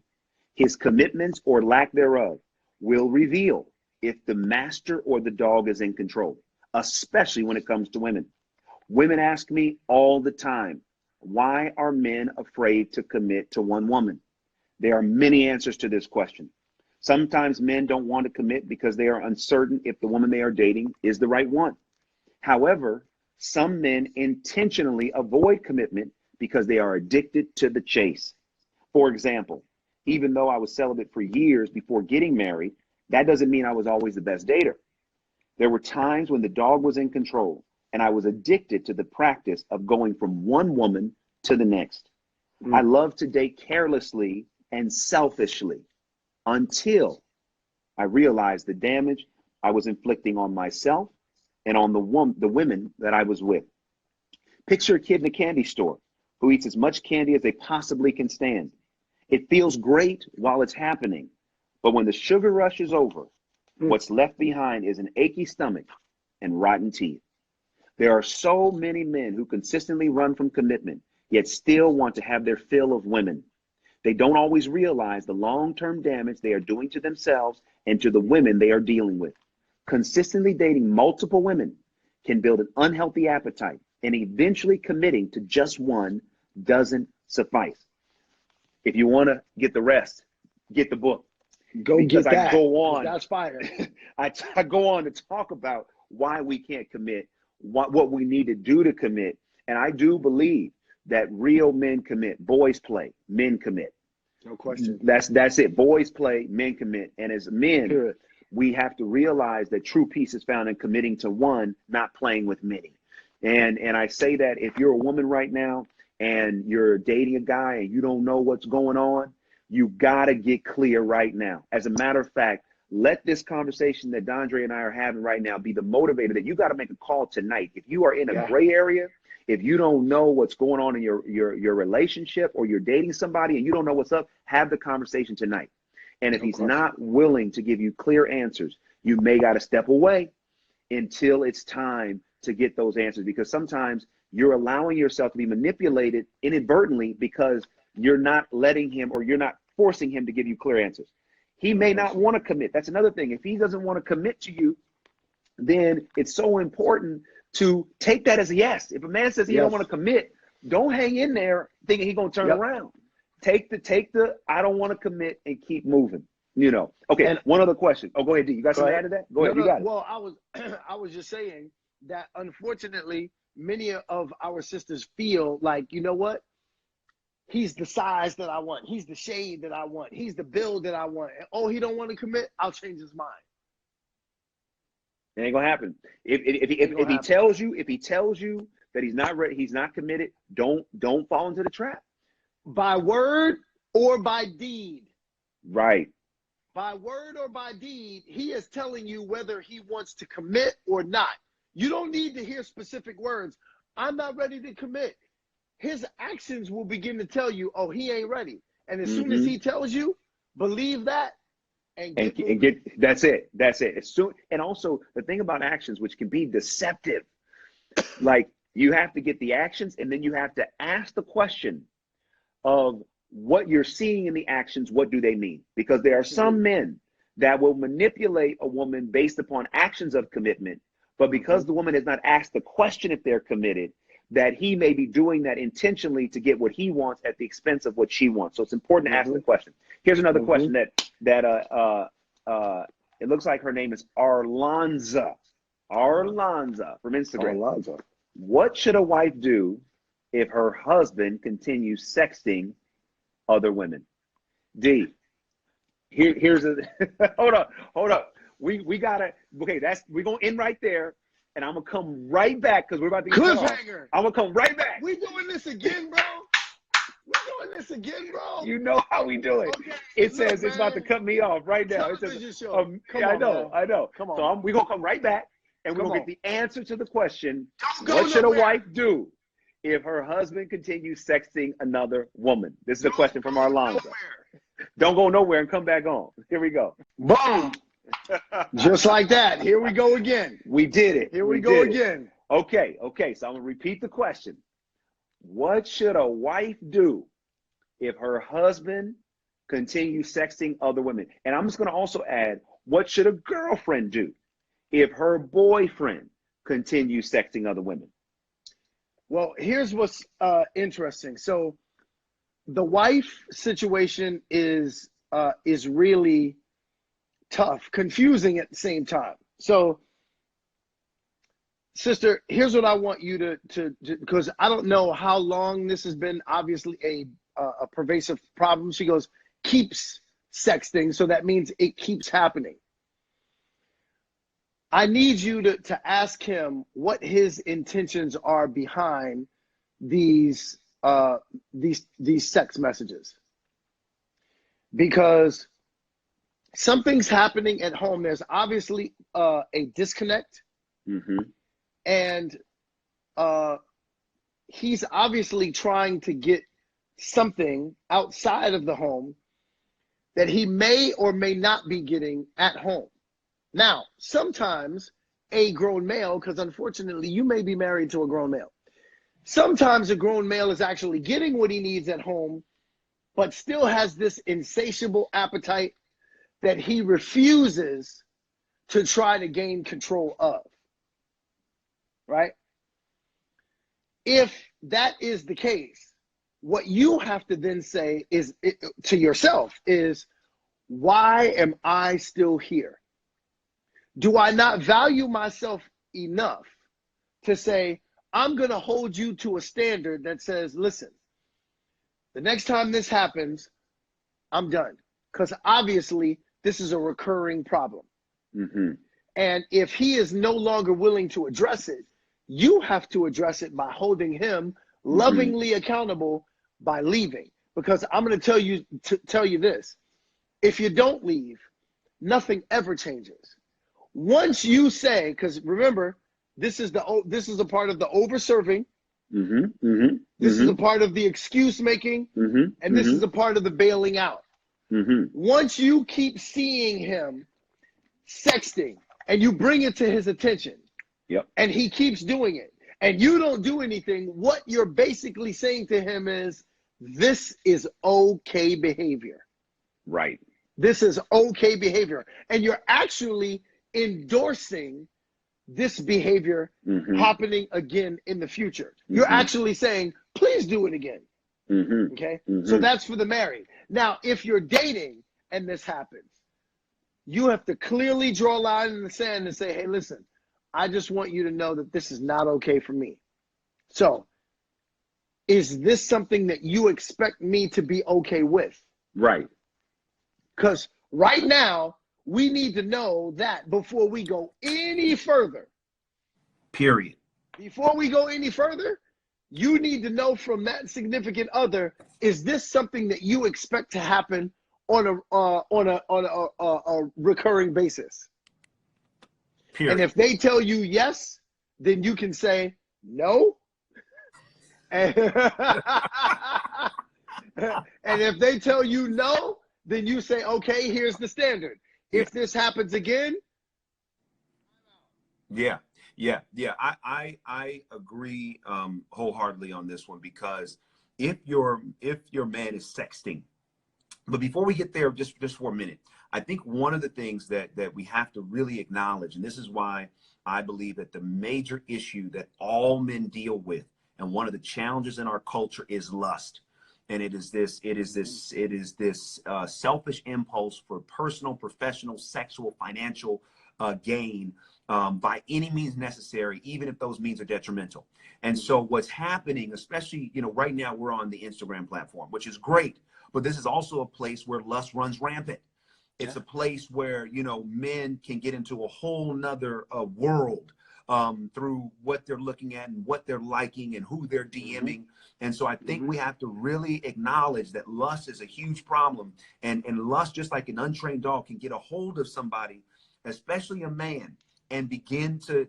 His commitments or lack thereof will reveal if the master or the dog is in control, especially when it comes to women. Women ask me all the time, why are men afraid to commit to one woman? There are many answers to this question. Sometimes men don't want to commit because they are uncertain if the woman they are dating is the right one. However, some men intentionally avoid commitment because they are addicted to the chase. For example, even though I was celibate for years before getting married, that doesn't mean I was always the best dater. There were times when the dog was in control and I was addicted to the practice of going from one woman to the next. I love to date carelessly and selfishly until I realized the damage I was inflicting on myself and on the women that I was with. Picture a kid in a candy store who eats as much candy as they possibly can stand. It feels great while it's happening, but when the sugar rush is over, what's left behind is an achy stomach and rotten teeth. There are so many men who consistently run from commitment, yet still want to have their fill of women. They don't always realize the long-term damage they are doing to themselves and to the women they are dealing with. Consistently dating multiple women can build an unhealthy appetite, and eventually committing to just one doesn't suffice. If you want to get the rest, get the book. Go because get that. I go on. That's fire. I go on to talk about why we can't commit, what we need to do to commit. And I do believe that real men commit. Boys play, men commit. No question. That's it. Boys play, men commit. And as men, Good. we have to realize that true peace is found in committing to one, not playing with many. And I say that if you're a woman right now and you're dating a guy and you don't know what's going on, you got to get clear right now. As a matter of fact, let this conversation that Dondre and I are having right now be the motivator that you got to make a call tonight. If you are in a gray area, if you don't know what's going on in your relationship, or you're dating somebody and you don't know what's up, have the conversation tonight. And if he's not willing to give you clear answers, you may got to step away until it's time to get those answers, because sometimes you're allowing yourself to be manipulated inadvertently because you're not letting him, or you're not forcing him to give you clear answers. He may not want to commit. That's another thing. If he doesn't want to commit to you, then it's so important to take that as a yes. If a man says he don't want to commit, don't hang in there thinking he's going to turn around. Take the I don't want to commit and keep moving. You know. Okay. And one other question. Oh, go ahead, D. You got something to add to that? Go ahead. You got it. Well, I was just saying that unfortunately, many of our sisters feel like, you know what? He's the size that I want. He's the shade that I want. He's the build that I want. And, oh, he don't want to commit. I'll change his mind. It ain't gonna happen. If he tells you that he's not ready, he's not committed, don't fall into the trap. By word or by deed. Right. By word or by deed, he is telling you whether he wants to commit or not. You don't need to hear specific words. I'm not ready to commit. His actions will begin to tell you, oh, he ain't ready. And as soon as he tells you, believe that and get that's it. That's it. As soon, and also the thing about actions, which can be deceptive, like you have to get the actions and then you have to ask the question of what you're seeing in the actions, what do they mean? Because there are some men that will manipulate a woman based upon actions of commitment, but because the woman has not asked the question if they're committed, that he may be doing that intentionally to get what he wants at the expense of what she wants. So it's important to ask the question. Here's another question that it looks like her name is Arlanza from Instagram. Arlanza. What should a wife do if her husband continues sexting other women? D, here's a hold up. We gotta, okay, we're gonna end right there, and I'm gonna come right back because we're about to get cliffhanger. I'm gonna come right back. We doing this again, bro. We're doing this again, bro. You know how we do it. Okay. It says it's about to cut me off right now. It says, yeah, I know. Come on. So we're gonna come right back, and we're gonna get the answer to the question: Don't what should a wife do if her husband continues sexting another woman? This is a question from Arlanza. Don't go nowhere and come back on. Here we go. Boom. Just like that. Here we go again. We did it. Here we go again. Okay. So I'm going to repeat the question. What should a wife do if her husband continues sexting other women? And I'm just going to also add, what should a girlfriend do if her boyfriend continues sexting other women? Well, here's what's interesting. So the wife situation is really tough, confusing at the same time. So, sister, here's what I want you to because I don't know how long this has been obviously a pervasive problem. She goes, keeps sexting, so that means it keeps happening. I need you to ask him what his intentions are behind these sex messages, because something's happening at home. There's obviously a disconnect, and he's obviously trying to get something outside of the home that he may or may not be getting at home. Now, sometimes a grown male, because unfortunately you may be married to a grown male, sometimes a grown male is actually getting what he needs at home, but still has this insatiable appetite that he refuses to try to gain control of, right? If that is the case, what you have to then say is to yourself is, why am I still here? Do I not value myself enough to say, I'm going to hold you to a standard that says, listen, the next time this happens, I'm done. Because obviously, this is a recurring problem. And if he is no longer willing to address it, you have to address it by holding him lovingly accountable by leaving. Because I'm going to tell you this. If you don't leave, nothing ever changes. Once you say, because remember, this is a part of the over-serving. This is a part of the excuse making. And this is a part of the bailing out. Once you keep seeing him sexting and you bring it to his attention, and he keeps doing it, and you don't do anything, what you're basically saying to him is, this is okay behavior. Right. This is okay behavior. And you're actually endorsing this behavior happening again in the future. You're actually saying, please do it again. Okay? So that's for the married. Now, if you're dating and this happens, you have to clearly draw a line in the sand and say, hey, listen, I just want you to know that this is not okay for me. So, is this something that you expect me to be okay with? Right. Because right now, we need to know that before we go any further. Period. before we go any further, you need to know from that significant other, is this something that you expect to happen on a recurring basis? Period. And if they tell you yes, then you can say no. And, and if they tell you no, then you say, okay, here's the standard. If this happens again. Yeah. I agree wholeheartedly on this one, because if your man is sexting, but before we get there, just for a minute, I think one of the things that we have to really acknowledge, and this is why I believe that the major issue that all men deal with, and one of the challenges in our culture, is lust. And it is this selfish impulse for personal, professional, sexual, financial gain by any means necessary, even if those means are detrimental. And so what's happening, especially, right now we're on the Instagram platform, which is great, but this is also a place where lust runs rampant. It's a place where, men can get into a whole nother world through what they're looking at and what they're liking and who they're DMing. And so I think we have to really acknowledge that lust is a huge problem. And lust, just like an untrained dog, can get a hold of somebody, especially a man, and begin to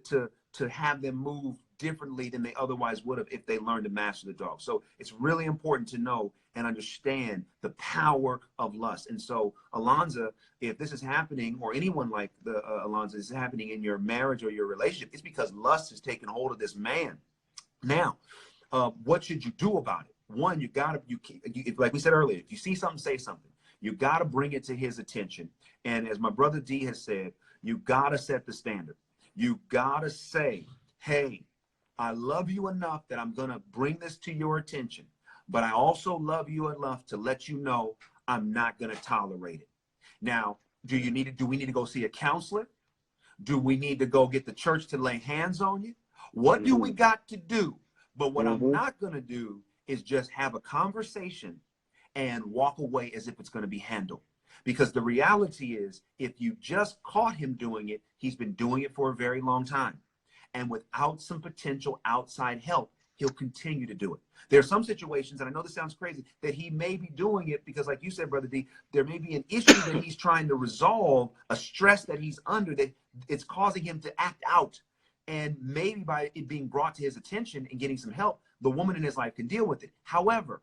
have them move differently than they otherwise would have if they learned to master the dog. So it's really important to know and understand the power of lust. And so, Alonza, if this is happening, or anyone like the Alonza, is happening in your marriage or your relationship, it's because lust has taken hold of this man. Now, what should you do about it? One, you like we said earlier, if you see something, say something. You got to bring it to his attention. And as my brother D has said, you got to set the standard. You got to say, hey, I love you enough that I'm going to bring this to your attention, but I also love you enough to let you know I'm not going to tolerate it. Now, do we need to go see a counselor? Do we need to go get the church to lay hands on you? What do we got to do? But what I'm not going to do is just have a conversation and walk away as if it's going to be handled. Because the reality is, if you just caught him doing it, he's been doing it for a very long time. And without some potential outside help, he'll continue to do it. There are some situations, and I know this sounds crazy, that he may be doing it because, like you said, Brother D, there may be an issue that he's trying to resolve, a stress that he's under, that it's causing him to act out. And maybe by it being brought to his attention and getting some help, the woman in his life can deal with it. However,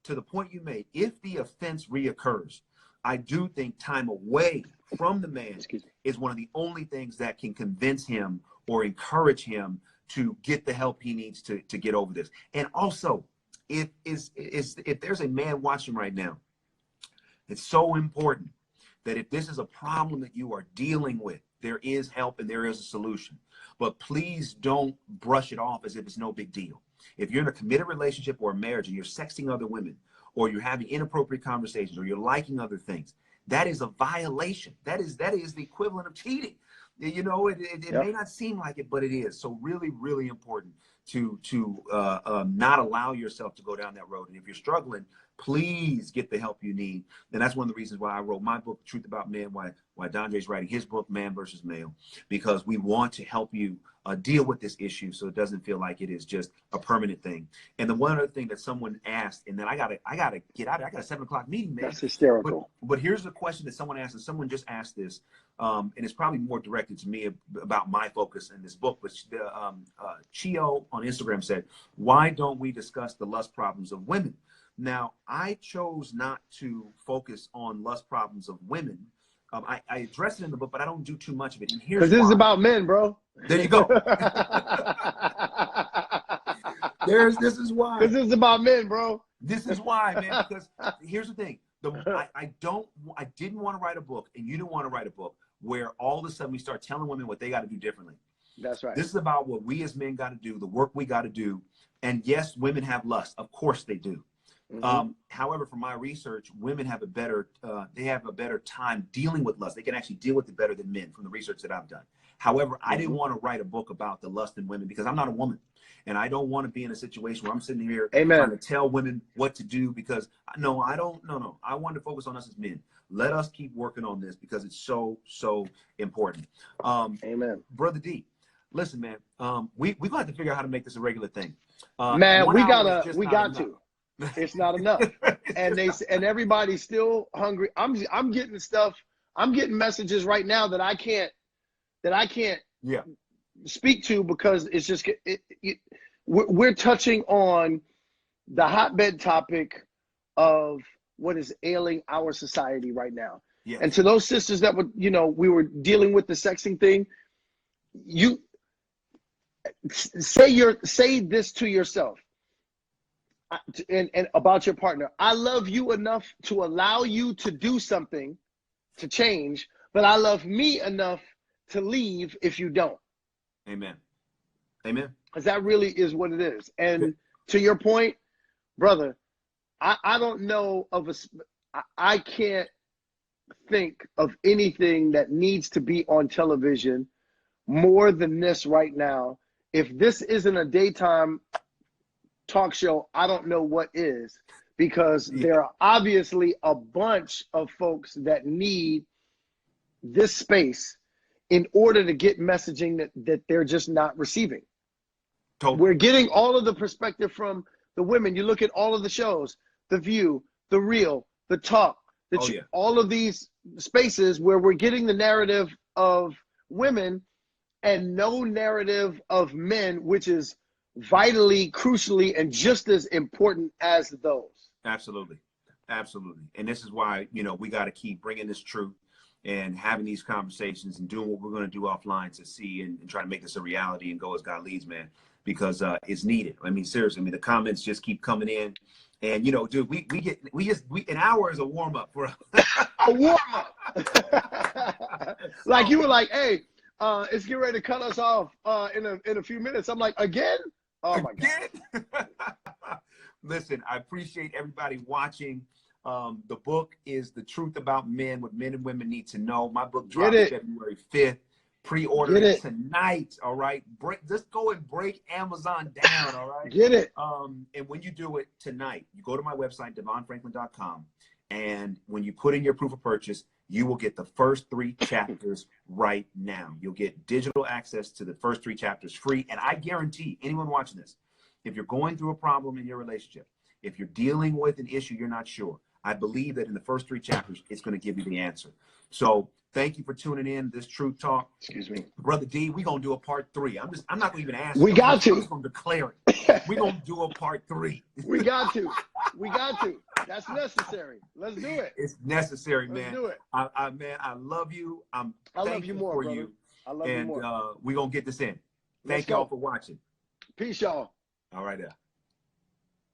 to the point you made, if the offense reoccurs, I do think time away from the man is one of the only things that can convince him or encourage him to get the help he needs to get over this. And also, if there's a man watching right now, it's so important that if this is a problem that you are dealing with, there is help and there is a solution. But please don't brush it off as if it's no big deal. If you're in a committed relationship or a marriage and you're sexting other women, or you're having inappropriate conversations, or you're liking other things, that is a violation. That is the equivalent of cheating. It may not seem like it, but it is. So really, really important to not allow yourself to go down that road. And if you're struggling, please get the help you need. And that's one of the reasons why I wrote my book, Truth About Men, why Dondre's writing his book, Man versus Male, because we want to help you deal with this issue so it doesn't feel like it is just a permanent thing. And the one other thing that someone asked, and then I gotta get out of it. I got a 7 o'clock meeting, man. That's hysterical. But here's the question that someone asked, and someone just asked this, and it's probably more directed to me about my focus in this book. But Chio on Instagram said, why don't we discuss the lust problems of women? Now, I chose not to focus on lust problems of women. I address it in the book, but I don't do too much of it. And here's why. Because this is about men, bro. There you go. This is why. Because this is about men, bro. This is why, man. Because here's the thing. I didn't want to write a book, and you didn't want to write a book where all of a sudden we start telling women what they got to do differently. That's right. This is about what we as men got to do, the work we got to do. And yes, women have lust. Of course they do. However, from my research, women have a better time dealing with lust. They can actually deal with it better than men from the research that I've done. However, I didn't want to write a book about the lust in women because I'm not a woman, and I don't want to be in a situation where I'm sitting here trying to tell women what to do because I want to focus on us as men. Let us keep working on this because it's so important. Amen. Brother D, listen, man, we're going to have to figure out how to make this a regular thing. Man, 1 we hour is just got not to. It's not enough. And everybody's still hungry. I'm getting stuff. I'm getting messages right now that I can't yeah. speak to, because it's just we're touching on the hotbed topic of what is ailing our society right now. Yes. And to those sisters that were, we were dealing with the sexing thing, you say this to yourself and about your partner. I love you enough to allow you to do something to change, but I love me enough to leave if you don't. Amen. Amen. Because that really is what it is. And to your point, brother, I don't know of I can't think of anything that needs to be on television more than this right now. If this isn't a daytime talk show, I don't know what is, because there are obviously a bunch of folks that need this space in order to get messaging that they're just not receiving. Totally. We're getting all of the perspective from the women. You look at all of the shows, The View, The Real, The Talk, all of these spaces where we're getting the narrative of women and no narrative of men, which is vitally, crucially, and just as important as those. Absolutely. Absolutely. And this is why, we got to keep bringing this truth and having these conversations and doing what we're going to do offline to see and try to make this a reality and go as God leads, man, because it's needed. I mean, seriously, the comments just keep coming in. And, dude, we an hour is a warm up for a warm up. Like you were like, hey, it's getting ready to cut us off in a few minutes. I'm like, again? Oh my God. Listen, I appreciate everybody watching. The book is The Truth About Men, What Men and Women Need to Know. My book drops February 5th. Pre-order it tonight, all right? Just go and break Amazon down, all right? Get it. And when you do it tonight, you go to my website, DeVonFranklin.com, and when you put in your proof of purchase, you will get the first 3 chapters right now. You'll get digital access to the first 3 chapters free, and I guarantee anyone watching this, if you're going through a problem in your relationship, if you're dealing with an issue you're not sure, I believe that in the first 3 chapters, it's going to give you the answer. So thank you for tuning in. This Truth Talk. Excuse me. Brother D, we're going to do a part 3. I'm not going to even ask. We got to. I'm just going to declare it. We're going to do a part 3. We got to. We got to. That's necessary. Let's do it. It's necessary, man. Let's do it. Man, I love you. I love you more, brother. You. I love you more. And we're going to get this in. Thank y'all for watching. Peace, y'all. All right.